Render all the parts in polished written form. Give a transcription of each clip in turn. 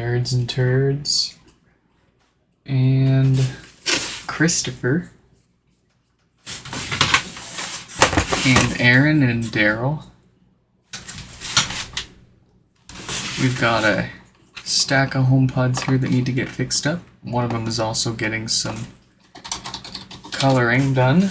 Nerds and Turds, and Christopher, and Aaron and Daryl. We've got a stack of HomePods here that need to get fixed up. One of them is also getting some coloring done.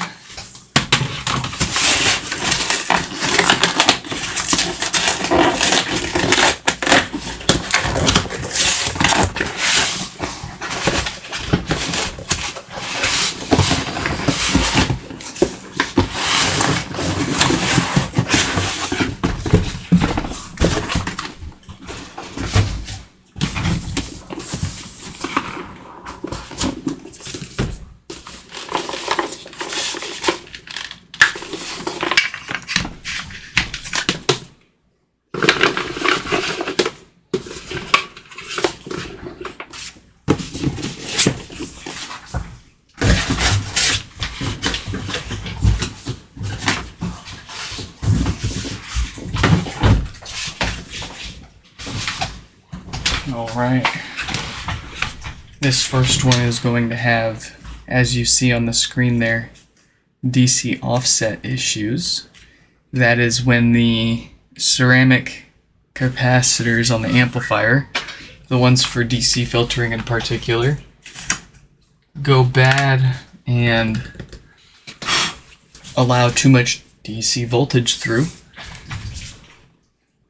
Alright, this first one is going to have, as you see on the screen there, DC offset issues. That is when the ceramic capacitors on the amplifier, the ones for DC filtering in particular, go bad and allow too much DC voltage through.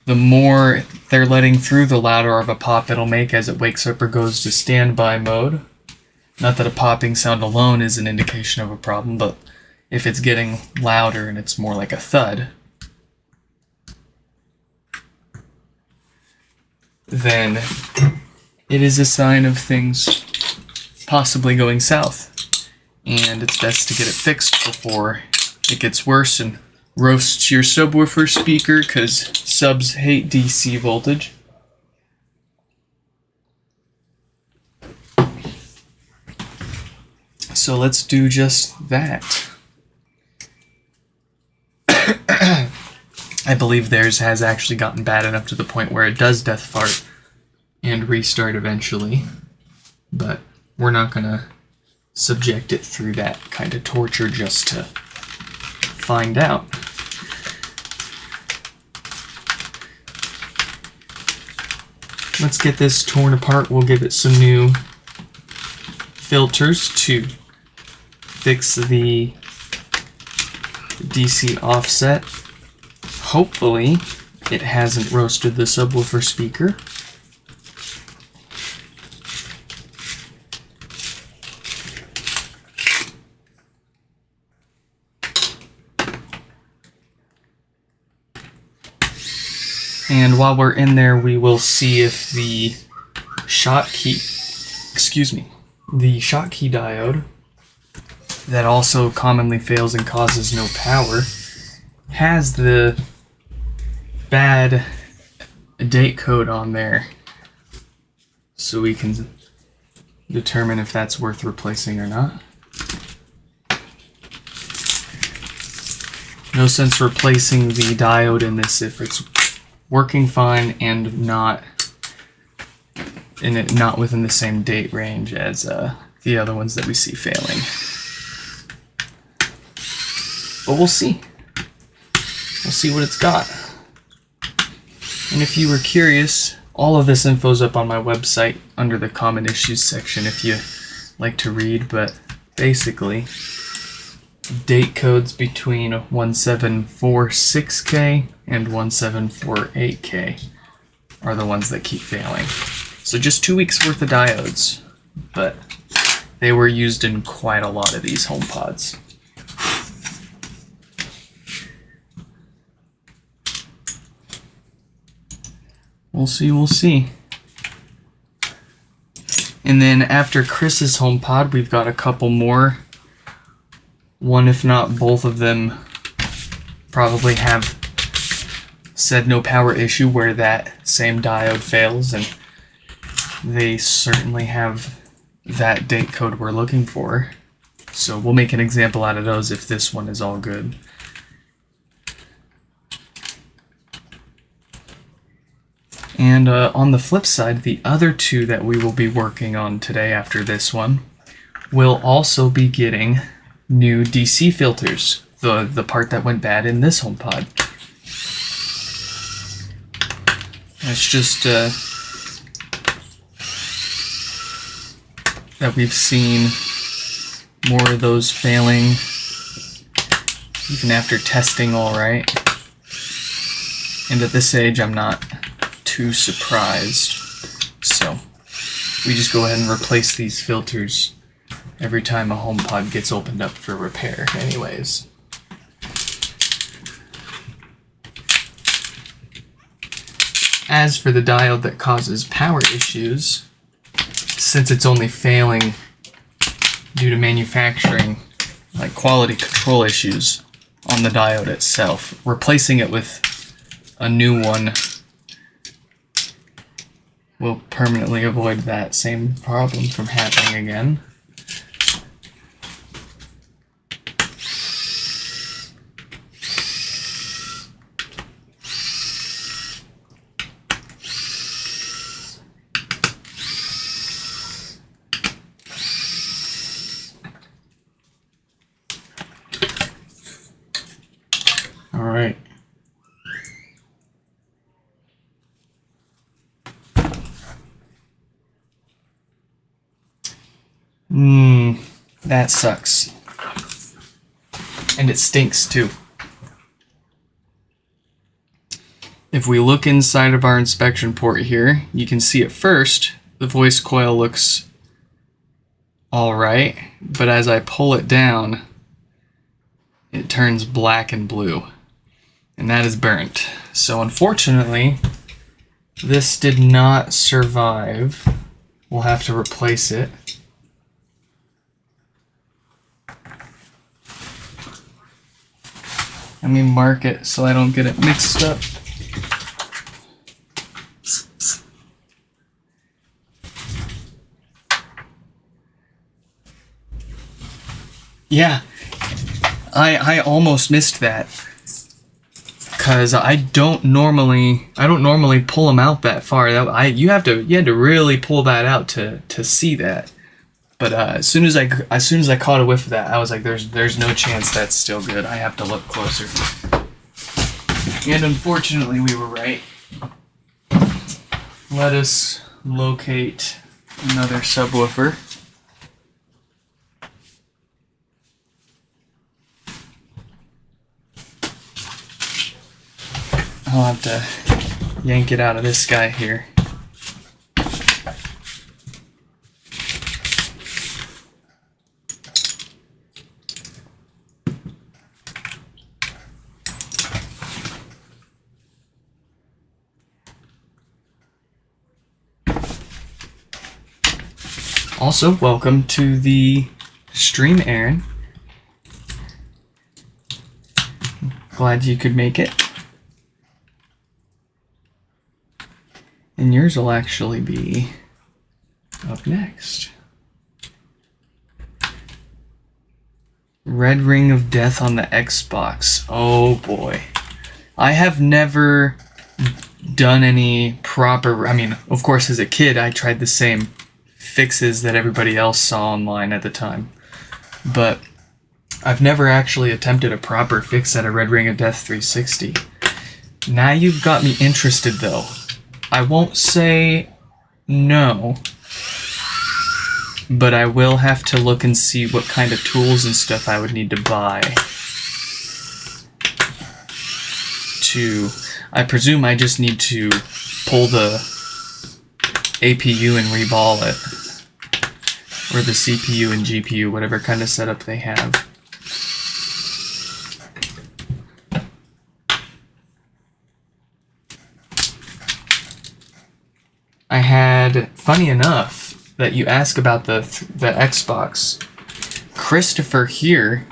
The more they're letting through, the louder of a pop it'll make as it wakes up or goes to standby mode. Not that a popping sound alone is an indication of a problem, but if it's getting louder and it's more like a thud, then it is a sign of things possibly going south. And it's best to get it fixed before it gets worse and roasts your subwoofer speaker, because subs hate DC voltage. So let's do just that. I believe theirs has actually gotten bad enough to the point where it does death fart and restart eventually, but we're not gonna subject it through that kind of torture just to find out. Let's get this torn apart. We'll give it some new filters to fix the DC offset. Hopefully it hasn't roasted the subwoofer speaker. And while we're in there, we will see if the Schottky diode that also commonly fails and causes no power has the bad date code on there, so we can determine if that's worth replacing or not. No sense replacing the diode in this if it's working fine and not within the same date range as the other ones that we see failing. But we'll see. We'll see what it's got. And if you were curious, all of this info is up on my website under the common issues section if you like to read, but basically date codes between 1746K and 1748K are the ones that keep failing. So just 2 weeks worth of diodes, but they were used in quite a lot of these HomePods. We'll see. And then after Chris's HomePod, we've got a couple more. One, if not both of them, probably have said no power issue where that same diode fails, and they certainly have that date code we're looking for. So we'll make an example out of those if this one is all good. And on the flip side, the other two that we will be working on today after this one will also be getting new DC filters, the part that went bad in this HomePod. It's just that we've seen more of those failing even after testing all right. And at this age, I'm not too surprised. So we just go ahead and replace these filters every time a HomePod gets opened up for repair anyways. As for the diode that causes power issues, since it's only failing due to manufacturing, like quality control issues on the diode itself, replacing it with a new one will permanently avoid that same problem from happening again. All right. That sucks. And it stinks too. If we look inside of our inspection port here, you can see at first the voice coil looks all right, but as I pull it down, it turns black and blue, and that is burnt. So unfortunately, this did not survive. We'll have to replace it. Let me mark it so I don't get it mixed up. Yeah, I almost missed that, because I don't normally pull them out that far. You had to really pull that out to see that. But as soon as I caught a whiff of that, I was like, there's no chance that's still good. I have to look closer. And unfortunately, we were right. Let us locate another subwoofer. I'll have to yank it out of this guy here. Also, welcome to the stream, Aaron. Glad you could make it. And yours will actually be up next. Red Ring of Death on the Xbox. Oh boy. I have never done any proper... I mean, of course, as a kid, I tried the same fixes that everybody else saw online at the time. But I've never actually attempted a proper fix at a Red Ring of Death 360. Now you've got me interested, though. I won't say no, but I will have to look and see what kind of tools and stuff I would need to buy. I presume I just need to pull the APU and reball it, or the CPU and GPU, whatever kind of setup they have. I had, funny enough, that you ask about the Xbox. Christopher here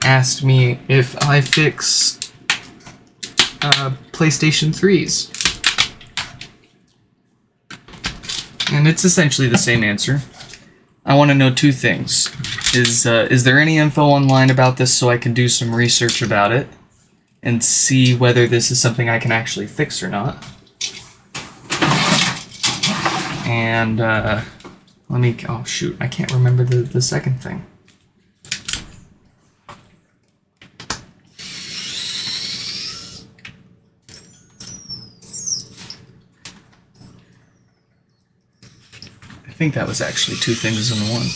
asked me if I fix PlayStation 3s. And it's essentially the same answer. I want to know two things. Is there any info online about this so I can do some research about it and see whether this is something I can actually fix or not? And oh shoot, I can't remember the second thing. I think that was actually two things in one.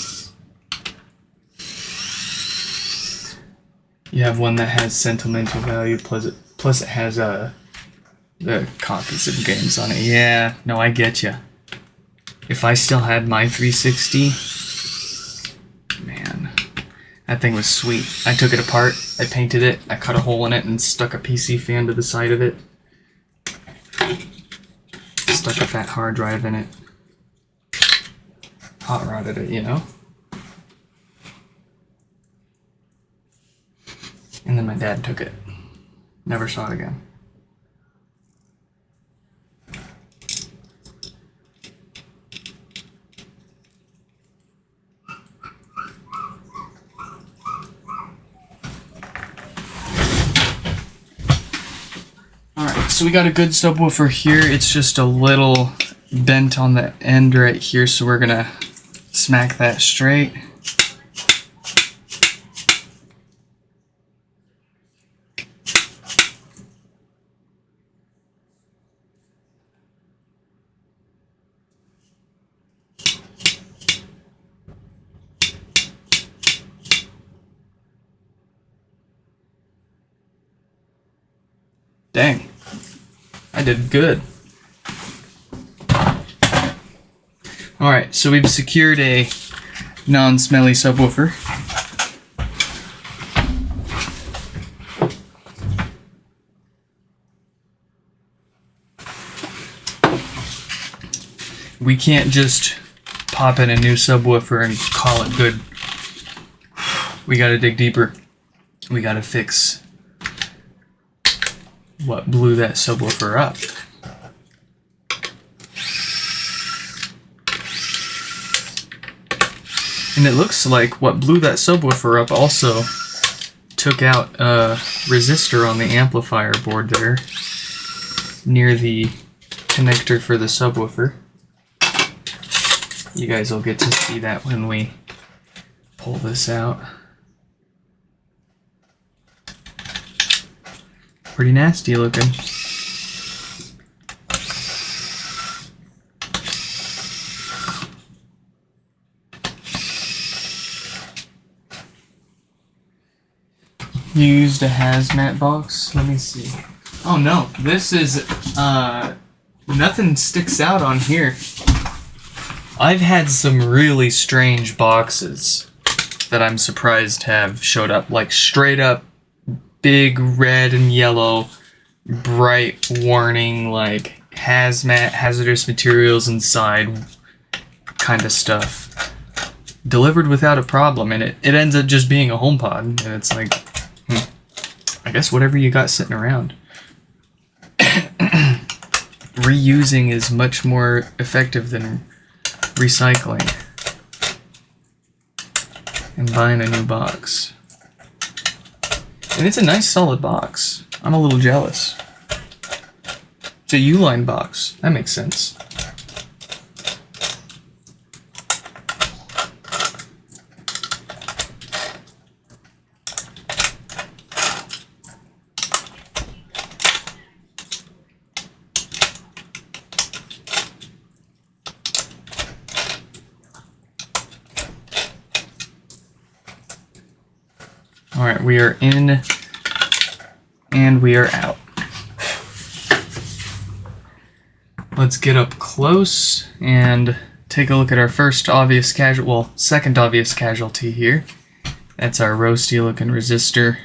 You have one that has sentimental value, plus it has the copies of games on it. Yeah, no, I get you. If I still had my 360, man, that thing was sweet. I took it apart, I painted it, I cut a hole in it and stuck a PC fan to the side of it. Stuck a fat hard drive in it. Hot rodded it, you know? And then my dad took it. Never saw it again. Alright, so we got a good subwoofer here. It's just a little bent on the end right here, so we're gonna smack that straight. Dang, I did good. Alright, so we've secured a non-smelly subwoofer. We can't just pop in a new subwoofer and call it good. We gotta dig deeper. We gotta fix what blew that subwoofer up. And it looks like what blew that subwoofer up also took out a resistor on the amplifier board there near the connector for the subwoofer. You guys will get to see that when we pull this out. Pretty nasty looking. Used a hazmat box. Let me see. Oh no, this is nothing sticks out on here. I've had some really strange boxes that I'm surprised have showed up, like straight up big red and yellow bright warning, like hazmat, hazardous materials inside kind of stuff, delivered without a problem, and it ends up just being a HomePod, and it's like, I guess whatever you got sitting around. Reusing is much more effective than recycling and buying a new box. And it's a nice solid box. I'm a little jealous. It's a U-line box. That makes sense. Alright, we are in and we are out. Let's get up close and take a look at our second obvious casualty here. That's our roasty looking resistor.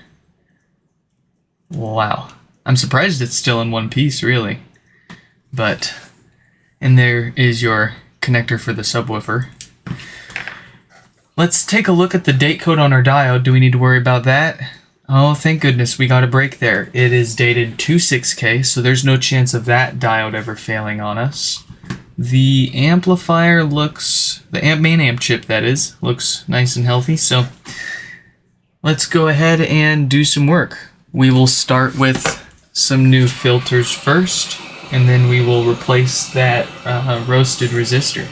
Wow. I'm surprised it's still in one piece, really. But, and there is your connector for the subwoofer. Let's take a look at the date code on our diode. Do we need to worry about that? Oh, thank goodness we got a break there. It is dated 26K, so there's no chance of that diode ever failing on us. The amplifier looks, the main amp chip that is, looks nice and healthy, so let's go ahead and do some work. We will start with some new filters first. and then we will replace that roasted resistor.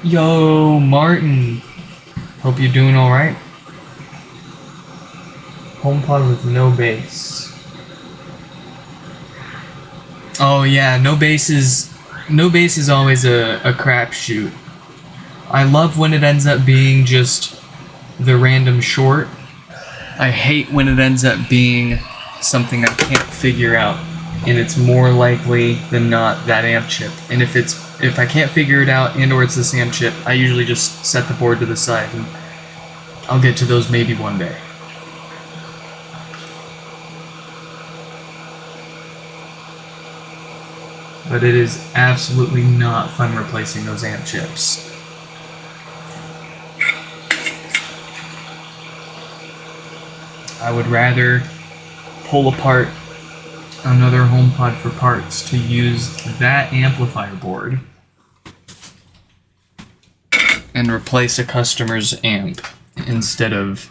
Yo, Martin. Hope you're doing alright. HomePod with no bass. Oh yeah, no bass is always a crapshoot. I love when it ends up being just the random short. I hate when it ends up being something I can't figure out, and it's more likely than not that amp chip. And if I can't figure it out and or it's this amp chip, I usually just set the board to the side, and I'll get to those maybe one day. But it is absolutely not fun replacing those amp chips. I would rather pull apart another HomePod for parts to use that amplifier board and replace a customer's amp instead of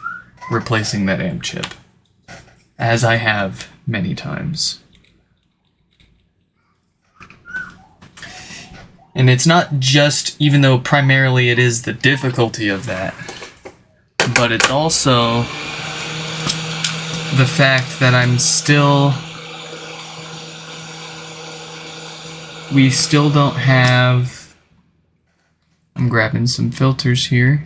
replacing that amp chip, as I have many times. And it's not just, even though primarily it is the difficulty of that, but it's also the fact that we still don't have, I'm grabbing some filters here.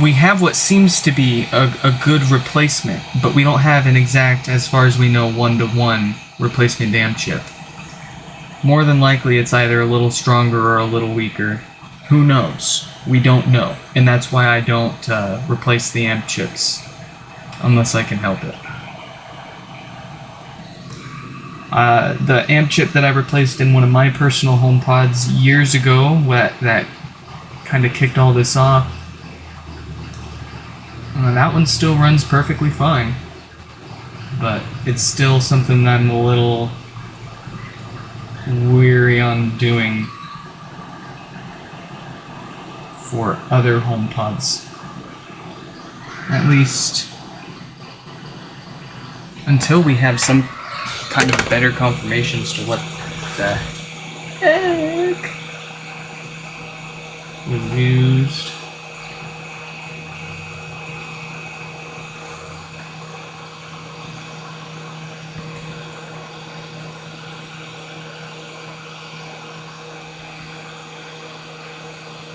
We have what seems to be a good replacement, but we don't have an exact, as far as we know, one-to-one replacement amp chip. More than likely it's either a little stronger or a little weaker. Who knows? We don't know. And that's why I don't replace the amp chips unless I can help it. The amp chip that I replaced in one of my personal HomePods years ago, that kind of kicked all this off, that one still runs perfectly fine, but it's still something that I'm a little weary on doing for other HomePods. At least until we have some kind of better confirmations to what the heck was used.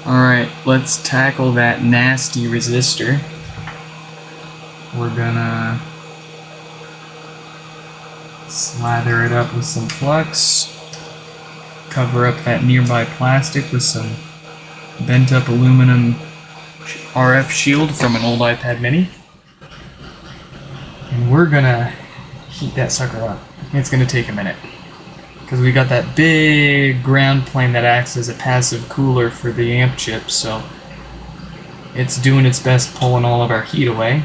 Alright, let's tackle that nasty resistor. We're gonna slather it up with some flux, cover up that nearby plastic with some bent up aluminum RF shield from an old iPad mini. And we're gonna heat that sucker up. It's gonna take a minute, because we got that big ground plane that acts as a passive cooler for the amp chip, so it's doing its best pulling all of our heat away.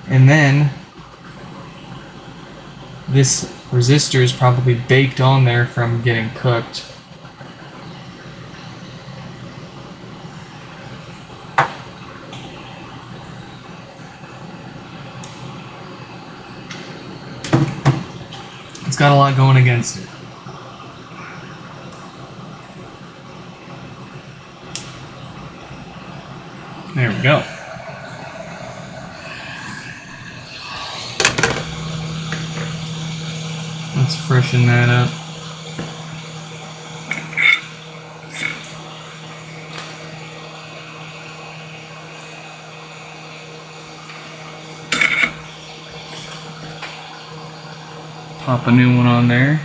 And then this resistor is probably baked on there from getting cooked. It's got a lot going against it. There we go. Let's freshen that up. Pop a new one on there.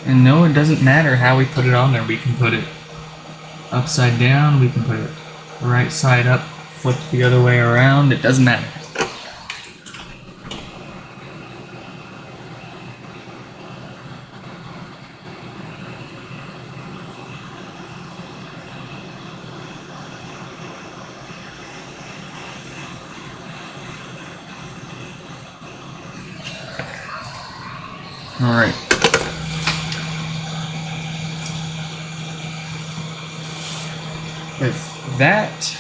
And no, it doesn't matter how we put it on there. We can put it upside down, we can put it right side up, flipped the other way around, it doesn't matter. Alright. With that,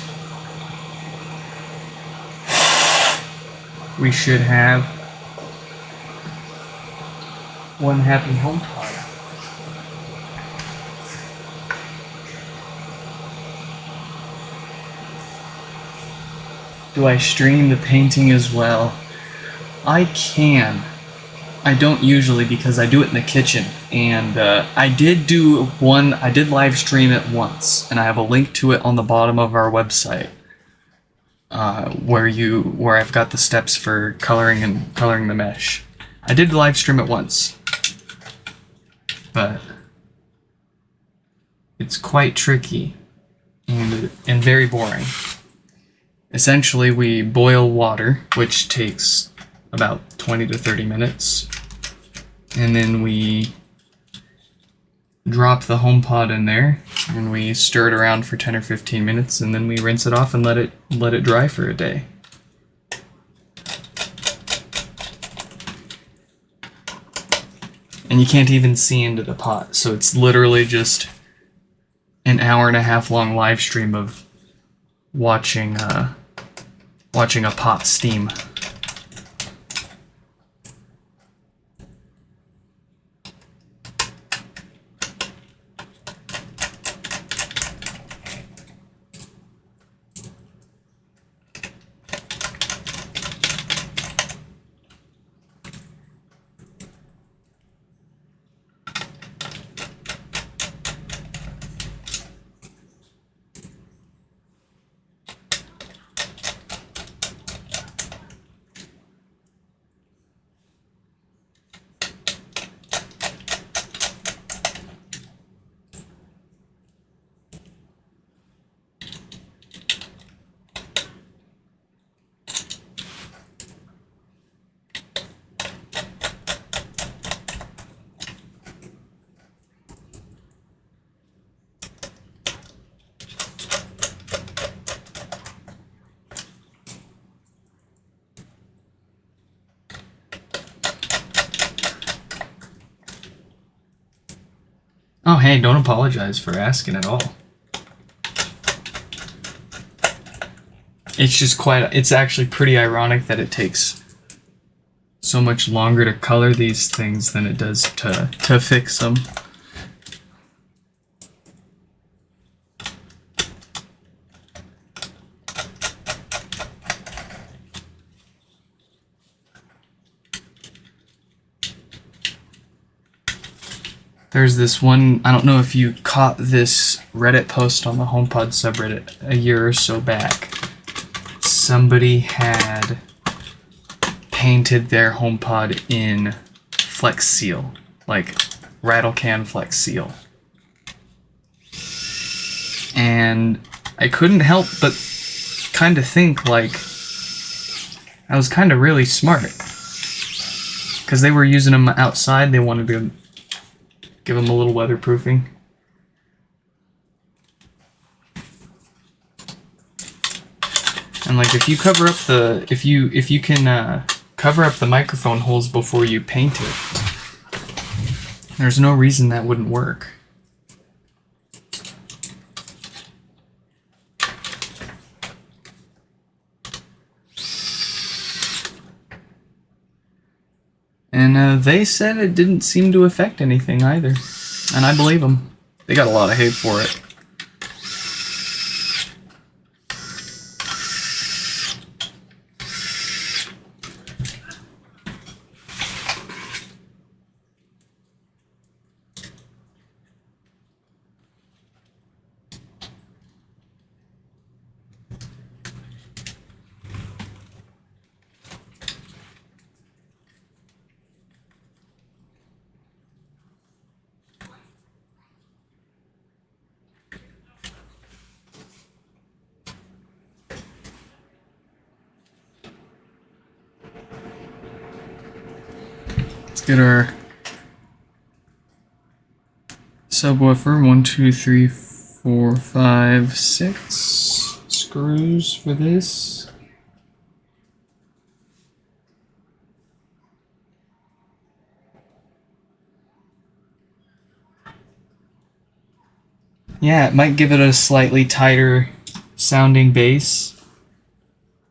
we should have one happy HomePod. Do I stream the painting as well? I can. I don't usually because I do it in the kitchen. And I did live stream it once, and I have a link to it on the bottom of our website, where I've got the steps for coloring the mesh. I did live stream it once, but it's quite tricky and very boring. Essentially, we boil water, which takes about 20 to 30 minutes, and then we drop the HomePod in there, and we stir it around for 10 or 15 minutes, and then we rinse it off and let it dry for a day. And you can't even see into the pot, so it's literally just an hour and a half long live stream of watching a pot steam. Oh, hey, don't apologize for asking at all. It's actually pretty ironic that it takes so much longer to color these things than it does to fix them. There's this one, I don't know if you caught this Reddit post on the HomePod subreddit a year or so back. Somebody had painted their HomePod in Flex Seal, like rattle can Flex Seal. And I couldn't help but kind of think like I was kind of really smart. Because they were using them outside, they wanted to give them a little weatherproofing. And like if you cover up the if you can cover up the microphone holes before you paint it, there's no reason that wouldn't work. And they said it didn't seem to affect anything either. And I believe them. They got a lot of hate for it. Let's get our subwoofer, 1, 2, 3, 4, 5, 6 screws for this. Yeah, it might give it a slightly tighter sounding bass.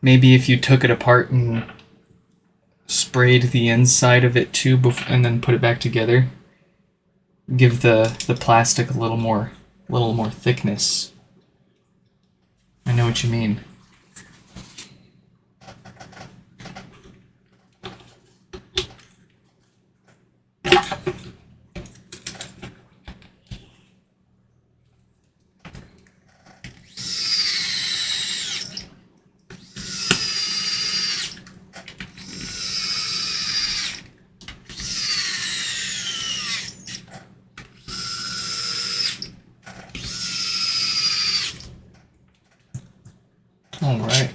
Maybe if you took it apart and sprayed the inside of it too, and then put it back together, give the plastic a little more thickness. I know what you mean. All right.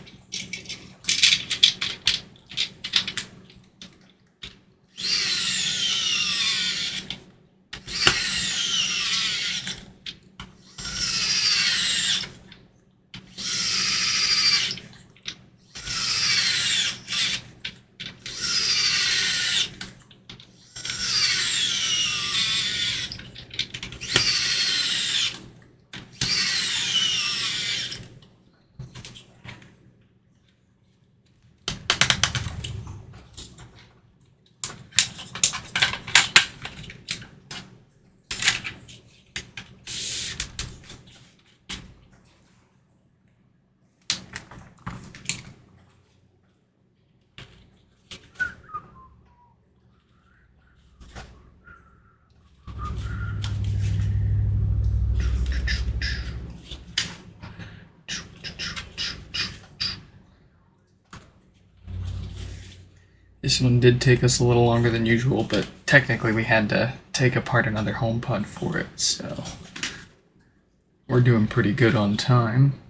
This one did take us a little longer than usual, but technically we had to take apart another HomePod for it, so we're doing pretty good on time.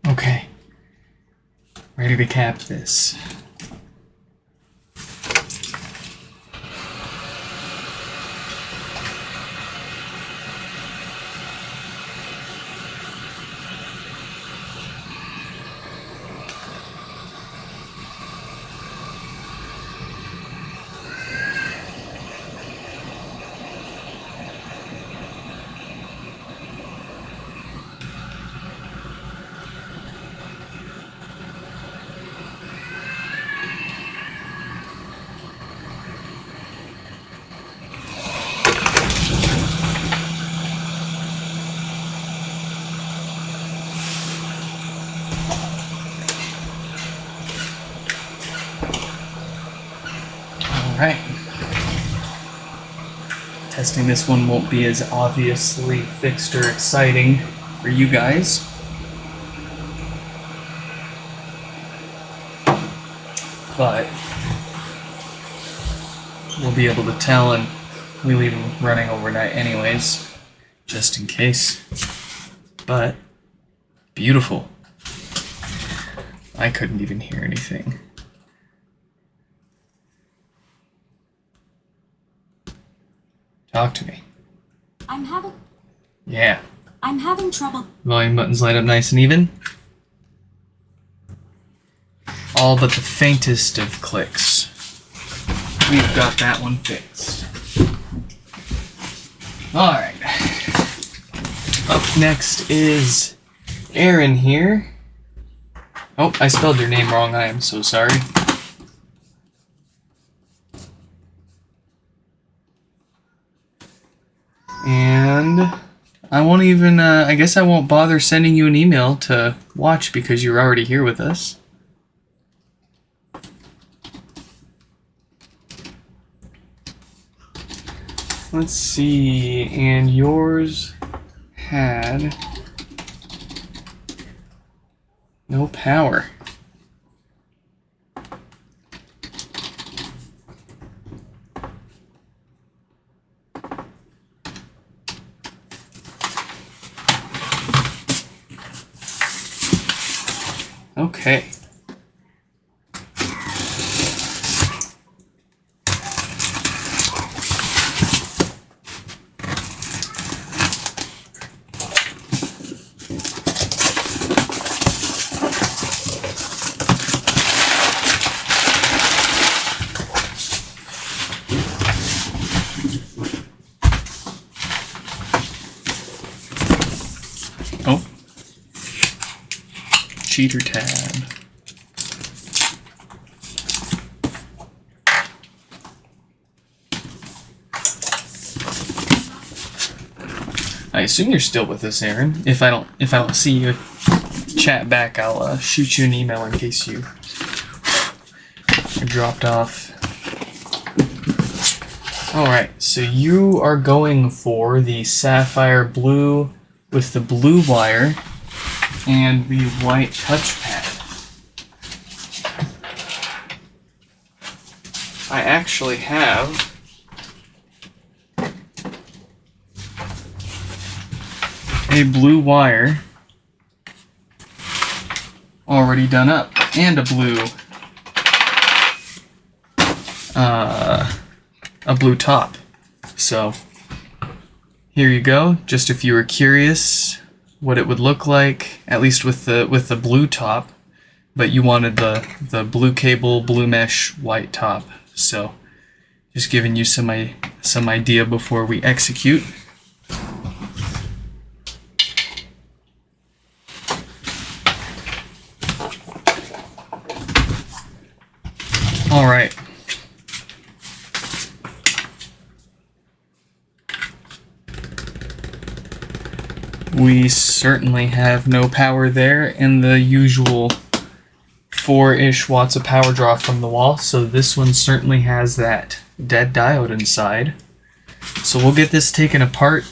Okay, ready to cap this. Alright. Testing this one won't be as obviously fixed or exciting for you guys. But we'll be able to tell, and we leave them running overnight anyways, just in case. But beautiful. I couldn't even hear anything. Talk to me. I'm having trouble. Volume buttons light up nice and even. All but the faintest of clicks. We've got that one fixed. Alright. Up next is Aaron here. Oh, I spelled your name wrong. I am so sorry. And I won't even, I guess I won't bother sending you an email to watch because you're already here with us. Let's see, and yours had no power. Okay. Oh. Cheater tab. I assume you're still with us, Aaron. If I don't see you chat back, I'll shoot you an email in case you dropped off. Alright, so you are going for the sapphire blue with the blue wire and the white touchpad. I actually have a blue wire already done up and a blue top. So here you go. Just if you were curious what it would look like, at least with the blue top, but you wanted the blue cable, blue mesh, white top. So just giving you some idea before we execute. All right. We certainly have no power there, and the usual 4-ish watts of power draw from the wall, so this one certainly has that dead diode inside. So we'll get this taken apart.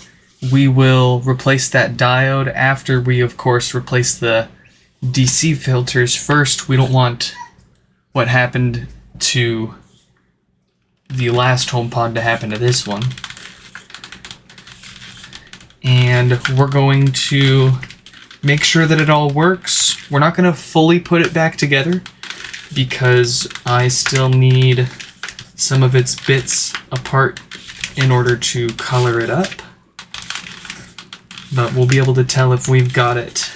We will replace that diode after we, of course, replace the DC filters first. We don't want what happened to the last HomePod to happen to this one. And we're going to make sure that it all works. We're not going to fully put it back together because I still need some of its bits apart in order to color it up. But we'll be able to tell if we've got it.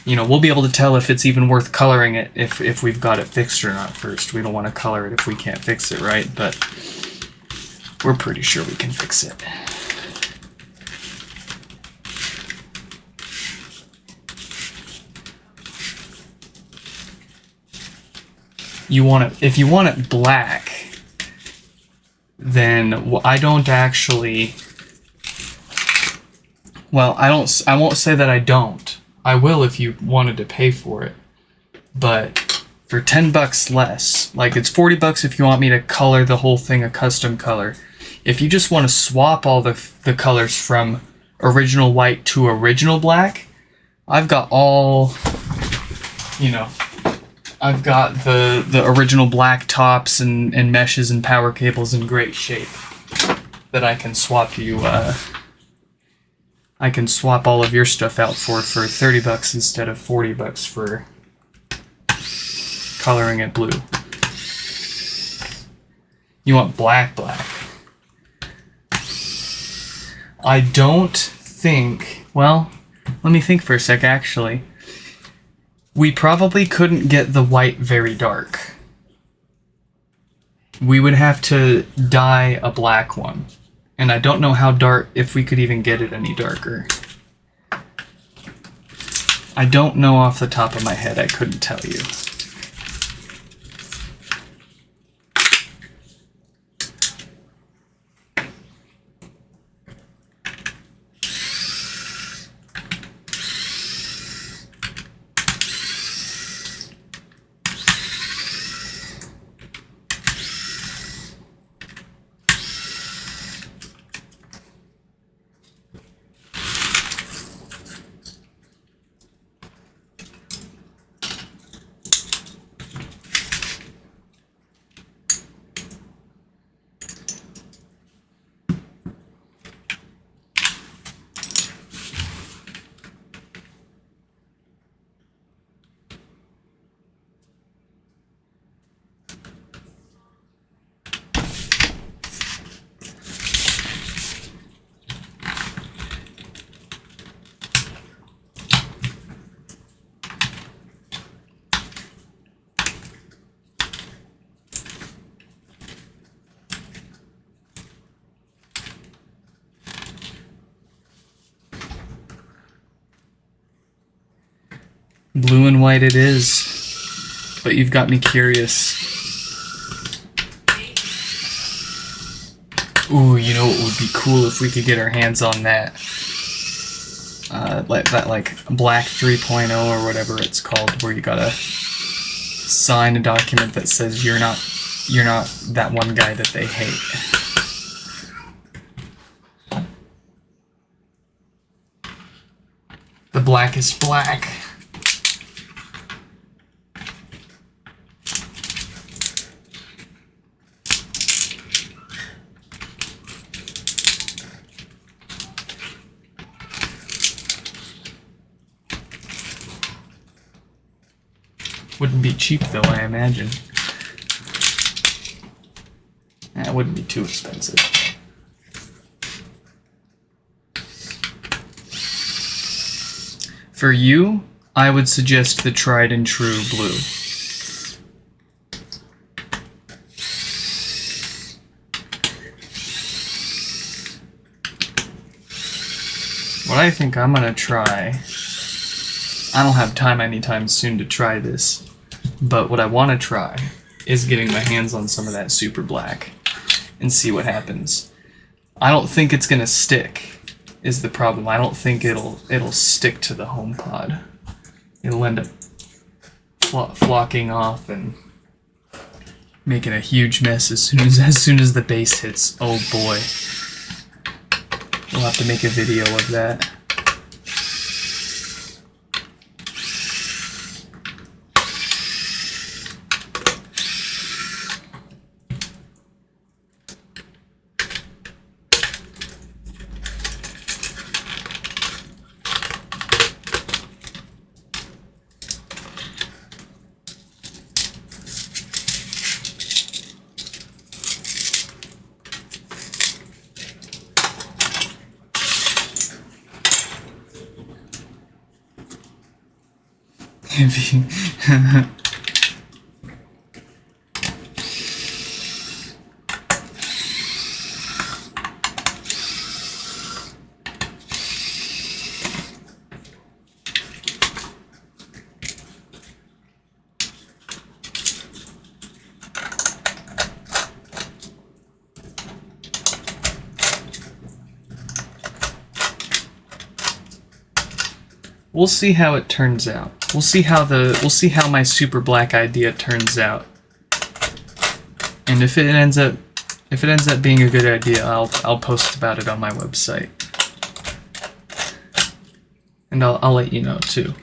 You know, we'll be able to tell if it's even worth coloring it if we've got it fixed or not first. We don't want to color it if we can't fix it, right? But we're pretty sure we can fix it. If you want it black, then I don't actually. Well, I won't say that I don't. I will if you wanted to pay for it. But for 10 bucks less. Like, it's 40 bucks if you want me to color the whole thing a custom color. If you just want to swap all the colors from original white to original black, I've got all, you know, I've got the original black tops and meshes and power cables in great shape that I can swap you, I can swap all of your stuff out for 30 bucks instead of 40 bucks for coloring it blue. You want black. I don't think, well, let me think for a sec, actually. We probably couldn't get the white very dark. We would have to dye a black one. And I don't know how dark, if we could even get it any darker. I don't know off the top of my head, I couldn't tell you. Blue and white it is, but you've got me curious. Ooh, you know what would be cool if we could get our hands on that, like Black 3.0 or whatever it's called, where you gotta sign a document that says you're not that one guy that they hate. The blackest black. Wouldn't be cheap though, I imagine. It wouldn't be too expensive. For you, I would suggest the tried and true blue. What I think I'm gonna try, I don't have time anytime soon to try this, but what I want to try is getting my hands on some of that super black and see what happens. I don't think it's gonna stick, is the problem. I don't think it'll stick to the HomePod. It'll end up flocking off and making a huge mess as soon as the base hits. Oh boy. We'll have to make a video of that. If you we'll see how it turns out. We'll see how my super black idea turns out. And if it ends up being a good idea, I'll post about it on my website. And I'll let you know too.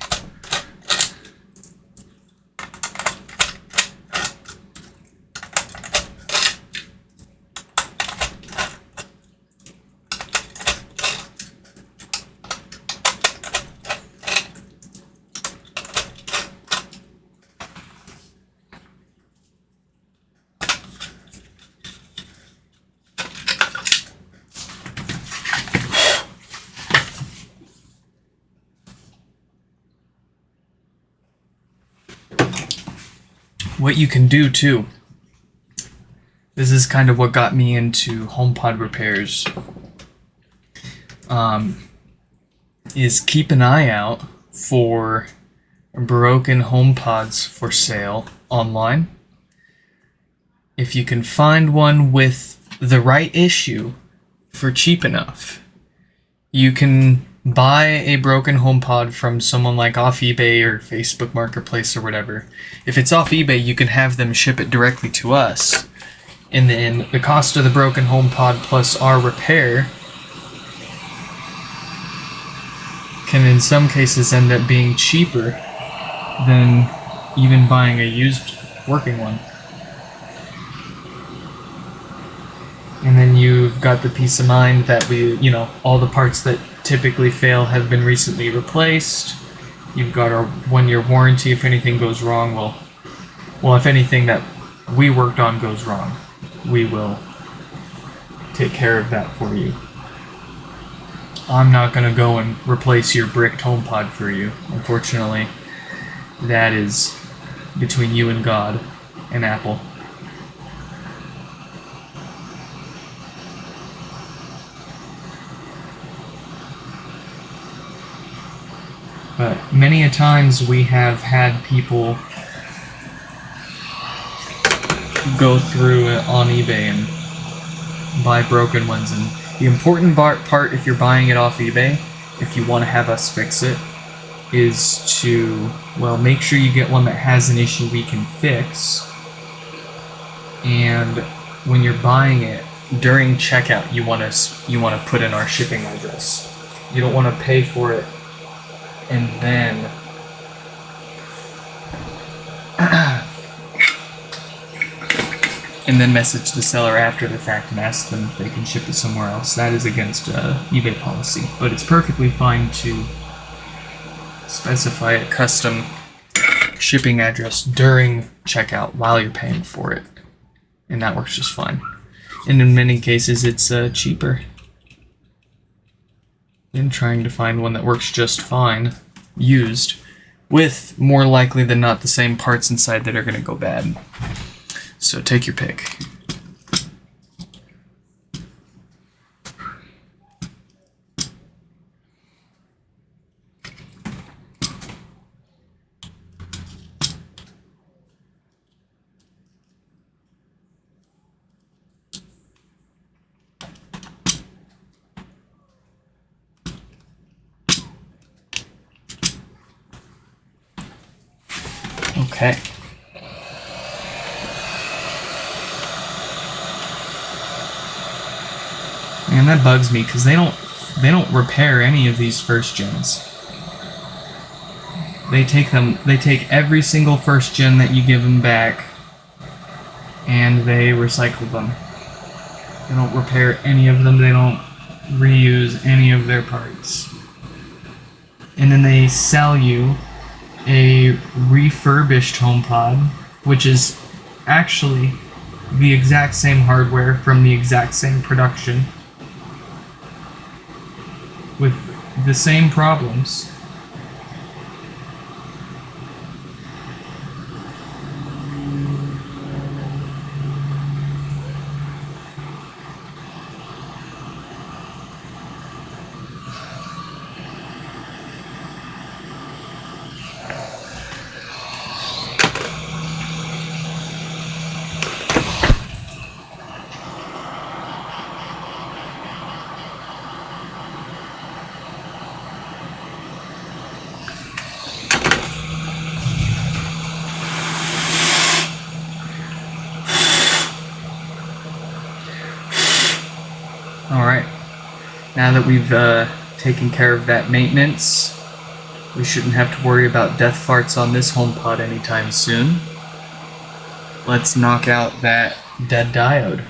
What you can do too, this is kind of what got me into HomePod repairs, is keep an eye out for broken HomePods for sale online. If you can find one with the right issue for cheap enough, you can buy a broken HomePod from someone like off eBay or Facebook Marketplace or whatever. If it's off eBay, you can have them ship it directly to us. And then the cost of the broken HomePod plus our repair can in some cases end up being cheaper than even buying a used working one. And then you've got the peace of mind that all the parts that typically fail have been recently replaced. You've got our 1-year warranty if anything goes wrong. Well, if anything that we worked on goes wrong, we will take care of that for you. I'm not going to go and replace your bricked HomePod for you. Unfortunately, that is between you and God and Apple. But many a times we have had people go through on eBay and buy broken ones. And the important part, if you're buying it off eBay, if you want to have us fix it, is to, make sure you get one that has an issue we can fix. And when you're buying it, during checkout, you want to put in our shipping address. You don't want to pay for it and then message the seller after the fact and ask them if they can ship it somewhere else. That is against eBay policy, but it's perfectly fine to specify a custom shipping address during checkout while you're paying for it, and that works just fine. And in many cases, it's cheaper than trying to find one that works just fine, used, with more likely than not the same parts inside that are going to go bad. So take your pick. Okay. And that bugs me because they don't repair any of these first gens. They take every single first gen that you give them back and they recycle them. They don't repair any of them. They don't reuse any of their parts. And then they sell you a refurbished HomePod, which is actually the exact same hardware from the exact same production with the same problems. Alright, now that we've taken care of that maintenance, we shouldn't have to worry about death farts on this HomePod anytime soon. Let's knock out that dead diode.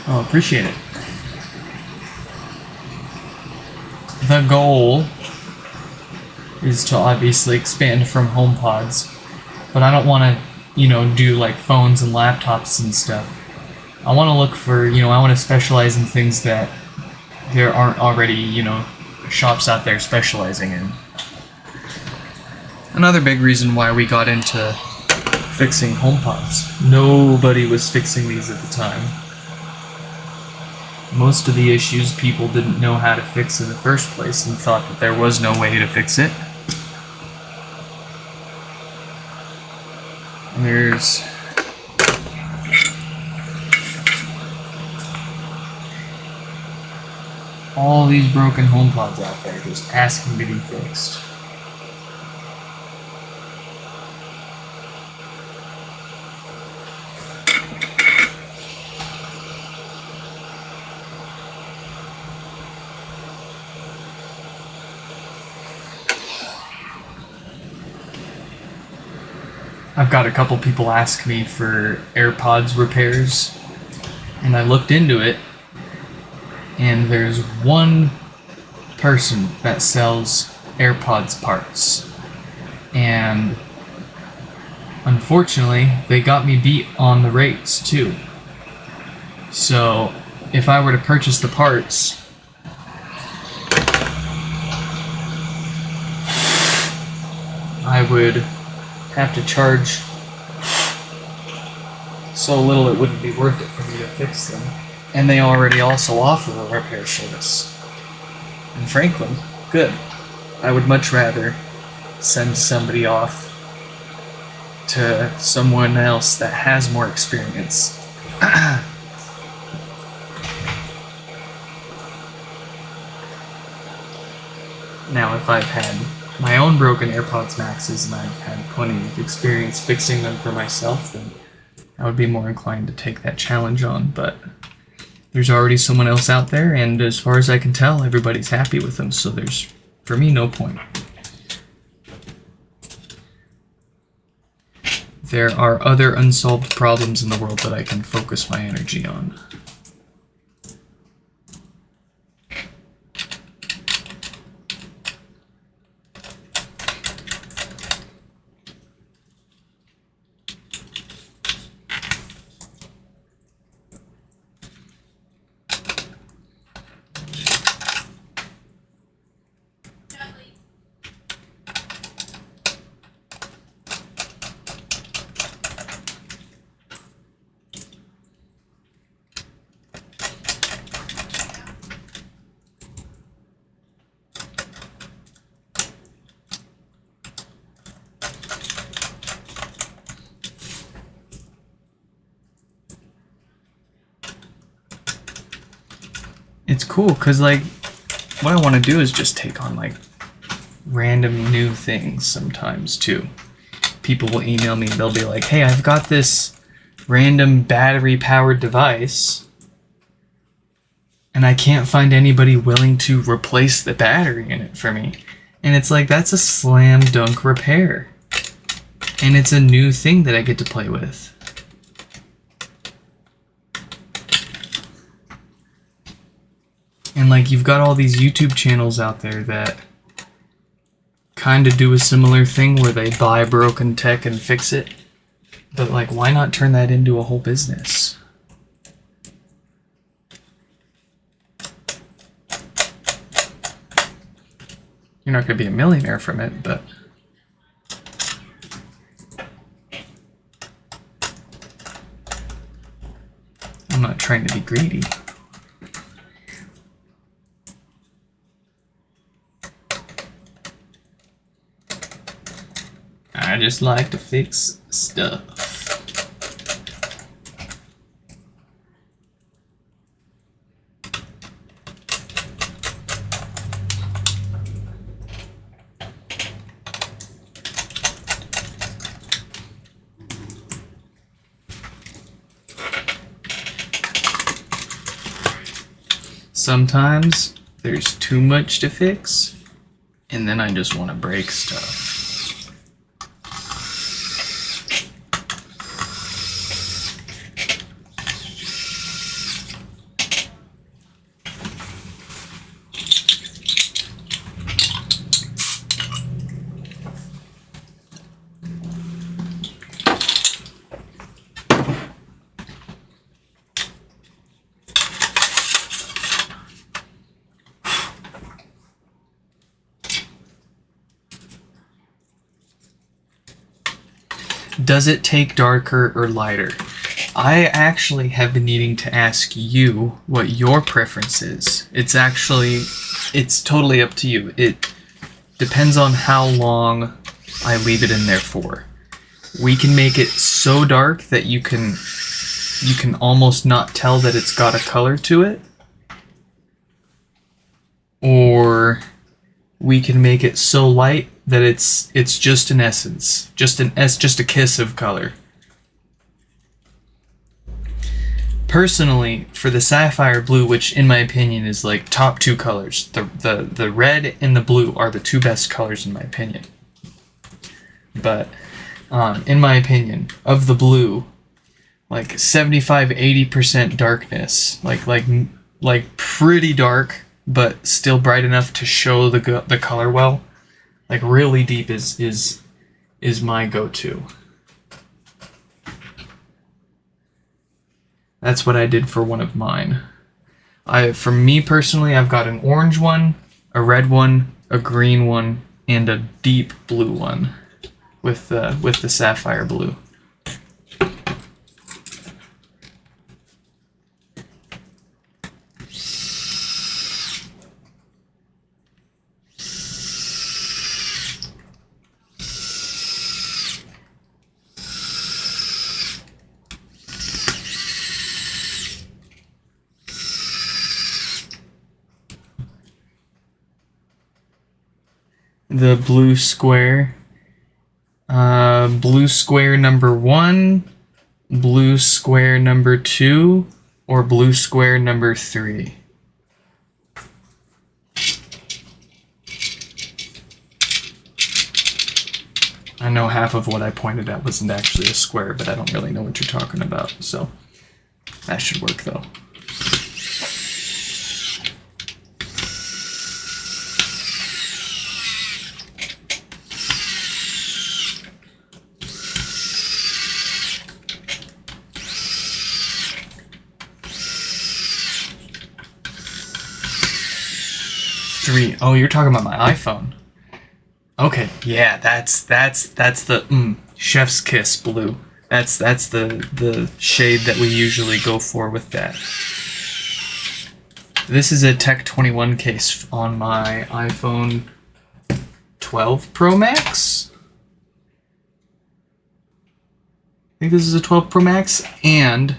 Oh, appreciate it. The goal is to obviously expand from HomePods, but I don't want to, do like phones and laptops and stuff. I want to look for, I want to specialize in things that there aren't already, shops out there specializing in. Another big reason why we got into fixing HomePods. Nobody was fixing these at the time. Most of the issues people didn't know how to fix in the first place and thought that there was no way to fix it. There's all these broken HomePods out there just asking to be fixed. I've got a couple people ask me for AirPods repairs, and I looked into it, and there's one person that sells AirPods parts, and unfortunately they got me beat on the rates too. So if I were to purchase the parts, I would have to charge so little it wouldn't be worth it for me to fix them. And they already also offer a repair service in Franklin. Good. I would much rather send somebody off to someone else that has more experience. Now, if I've had my own broken AirPods Maxes and I've had plenty of experience fixing them for myself, then I would be more inclined to take that challenge on, but there's already someone else out there, and as far as I can tell, everybody's happy with them, so there's, for me, no point. There are other unsolved problems in the world that I can focus my energy on. It's cool, because, like, what I want to do is just take on, like, random new things sometimes, too. People will email me, they'll be like, hey, I've got this random battery-powered device, and I can't find anybody willing to replace the battery in it for me. And it's like, that's a slam dunk repair. And it's a new thing that I get to play with. And like, you've got all these YouTube channels out there that kind of do a similar thing where they buy broken tech and fix it. But like, why not turn that into a whole business? You're not going to be a millionaire from it, but I'm not trying to be greedy. I just like to fix stuff. Sometimes there's too much to fix, and then I just want to break stuff. Does it take darker or lighter? I actually have been needing to ask you what your preference is. It's totally up to you. It depends on how long I leave it in there for. We can make it so dark that you can almost not tell that it's got a color to it. Or we can make it so light that it's just an essence, just a kiss of color. Personally, for the sapphire blue, which in my opinion is like top two colors, the red and the blue are the two best colors in my opinion. But in my opinion, of the blue, like 75-80% darkness, like pretty dark, but still bright enough to show the color well. Like really deep is my go-to. That's what I did for one of mine. For me personally, I've got an orange one, a red one, a green one, and a deep blue one with the sapphire blue. The blue square number 1, blue square number 2, or blue square number 3. I know half of what I pointed at wasn't actually a square, but I don't really know what you're talking about, so that should work though. Oh, you're talking about my iPhone. Okay, yeah, that's the chef's kiss blue. That's the shade that we usually go for with that. This is a Tech 21 case on my iPhone 12 Pro Max. I think this is a 12 Pro Max, and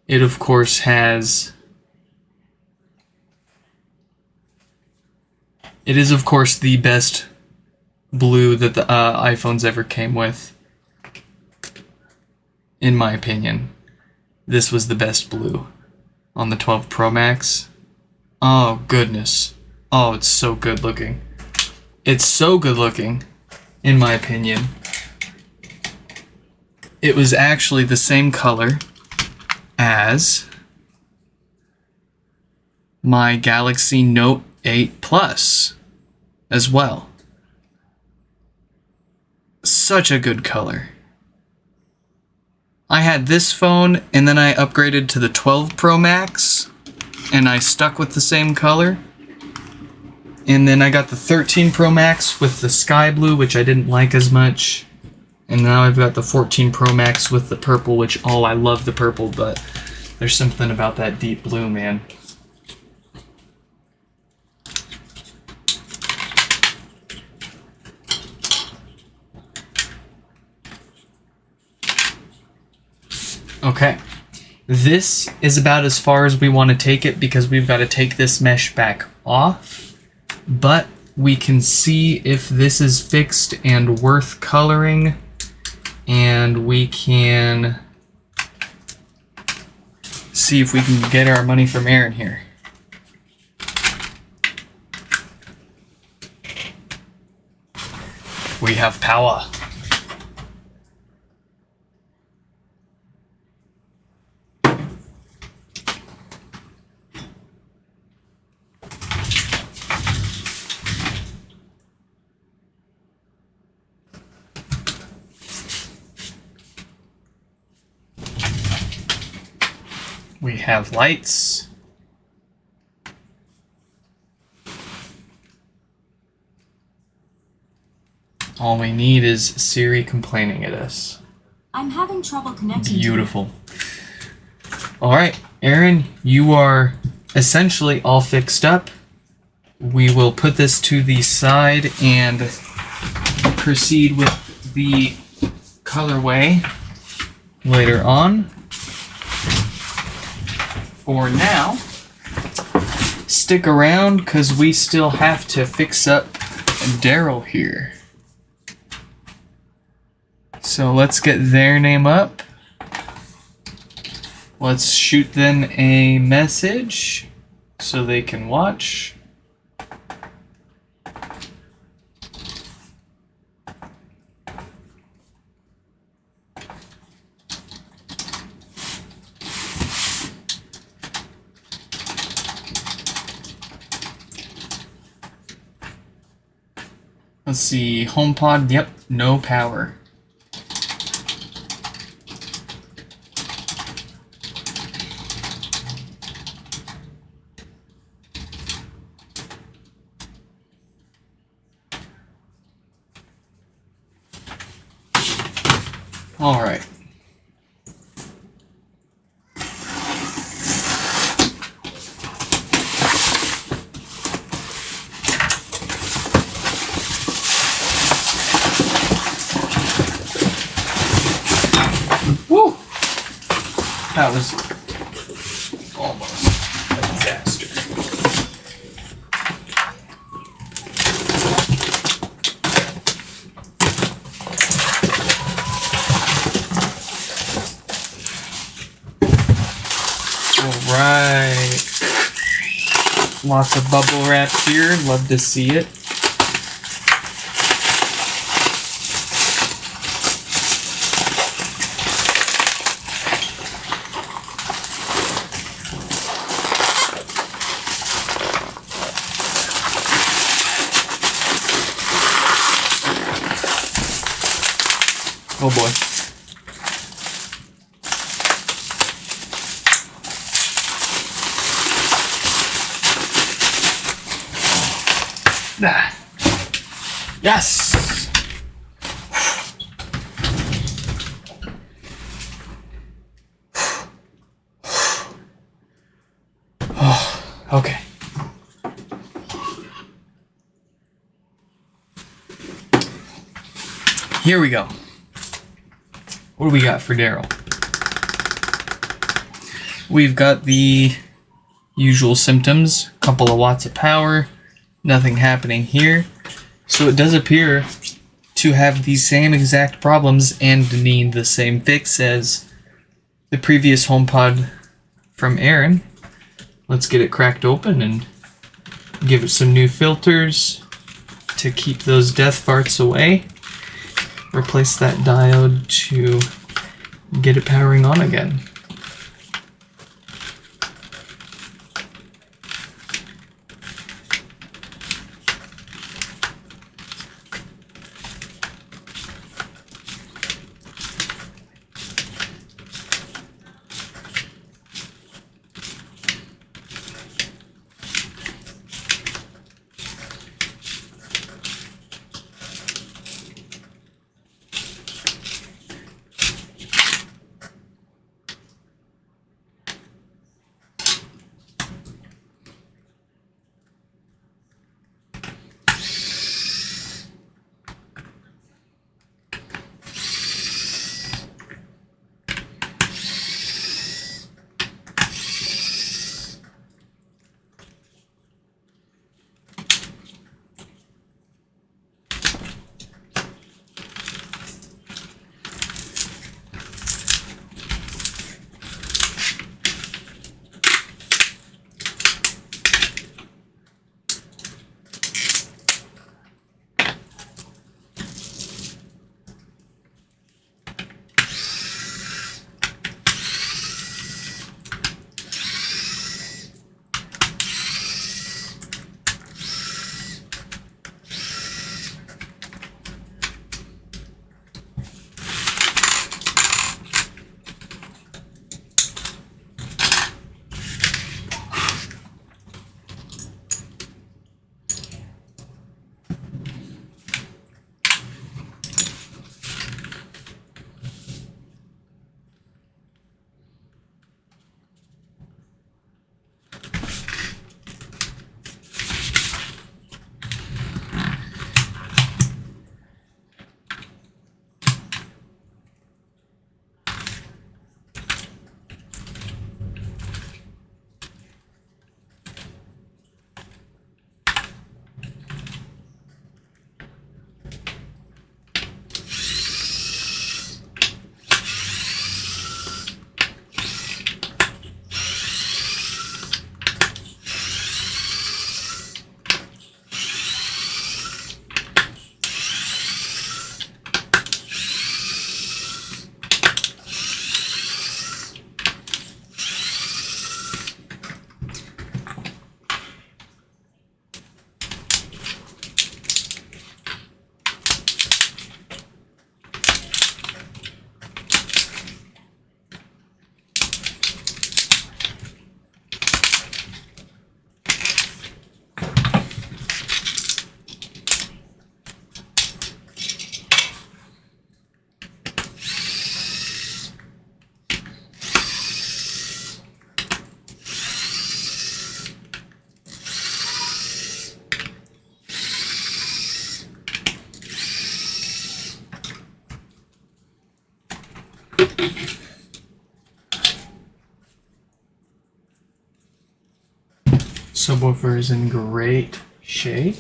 it of course has. It is, of course, the best blue that the iPhones ever came with. In my opinion, this was the best blue on the 12 Pro Max. Oh, goodness. Oh, it's so good looking. It's so good looking, in my opinion. It was actually the same color as my Galaxy Note 8 Plus as well. Such a good color. I had this phone and then I upgraded to the 12 Pro Max and I stuck with the same color. And then I got the 13 Pro Max with the sky blue, which I didn't like as much. And now I've got the 14 Pro Max with the purple, which, oh, I love the purple, but there's something about that deep blue, man. Okay, this is about as far as we want to take it because we've got to take this mesh back off, but we can see if this is fixed and worth coloring, and we can see if we can get our money from Aaron here. We have power. We have lights. All we need is Siri complaining at us. I'm having trouble connecting. Beautiful. All right, Aaron, you are essentially all fixed up. We will put this to the side and proceed with the colorway later on. For now, stick around because we still have to fix up Daryl here. So let's get their name up. Let's shoot them a message so they can watch. Let's see, HomePod, yep, no power. All right. Woo! That was almost a disaster. All right. Lots of bubble wrap here. Love to see it. Oh boy. Ah. Yes! Oh, okay. Here we go. What do we got for Daryl? We've got the usual symptoms, couple of watts of power, nothing happening here. So it does appear to have the same exact problems and need the same fix as the previous HomePod from Aaron. Let's get it cracked open and give it some new filters to keep those death farts away. Replace that diode to get it powering on again. Subwoofer is in great shape.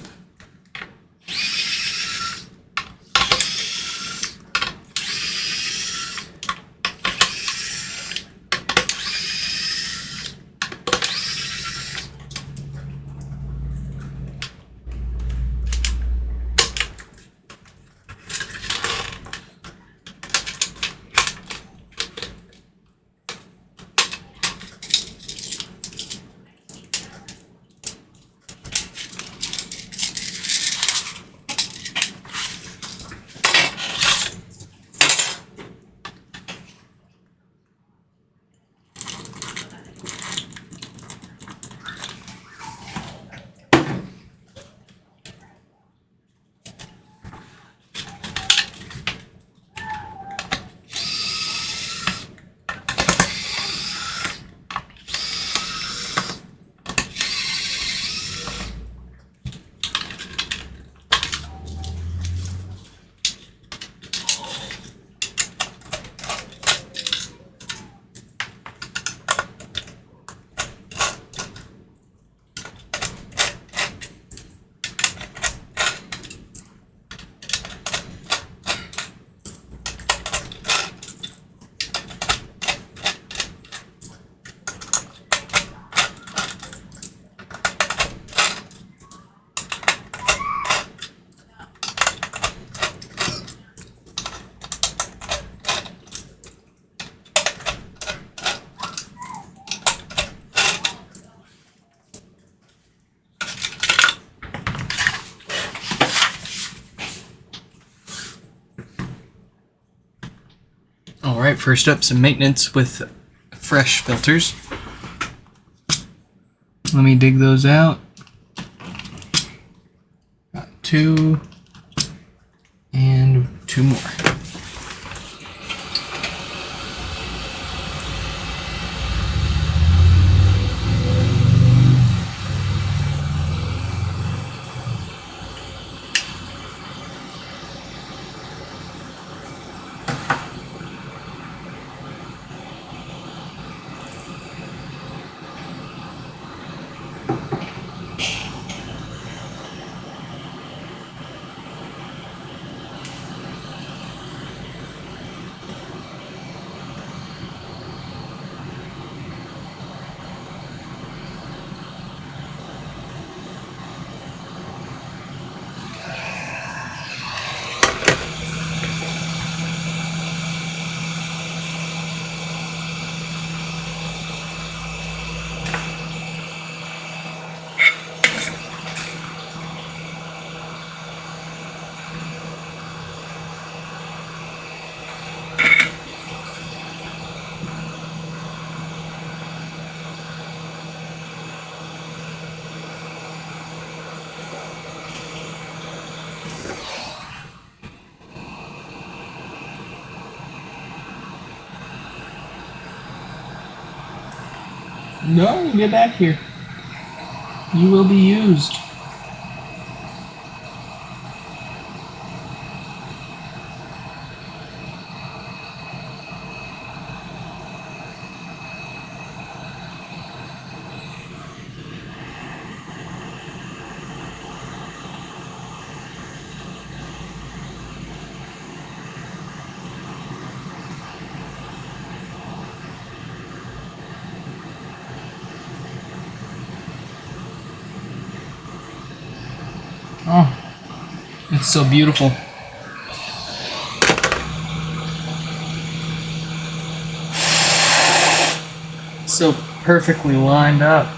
Alright, first up, some maintenance with fresh filters. Let me dig those out. Got 2 and 2 more. No, get back here. You will be used. Oh, it's so beautiful. So perfectly lined up.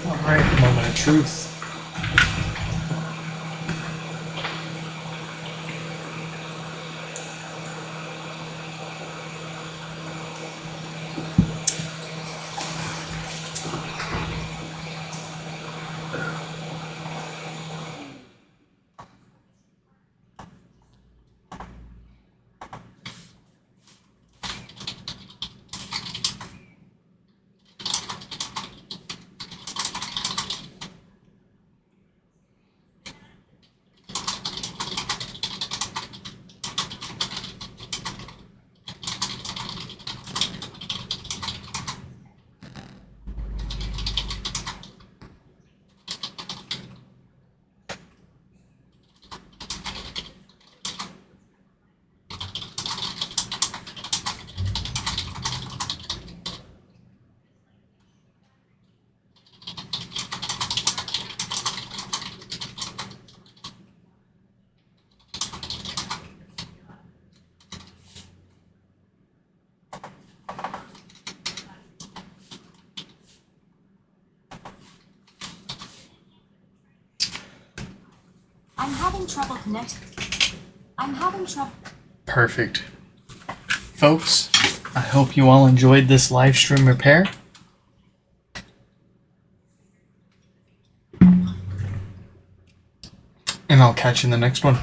Alright, moment of truth. I'm having trouble connecting. I'm having trouble. Perfect. Folks, I hope you all enjoyed this live stream repair. And I'll catch you in the next one.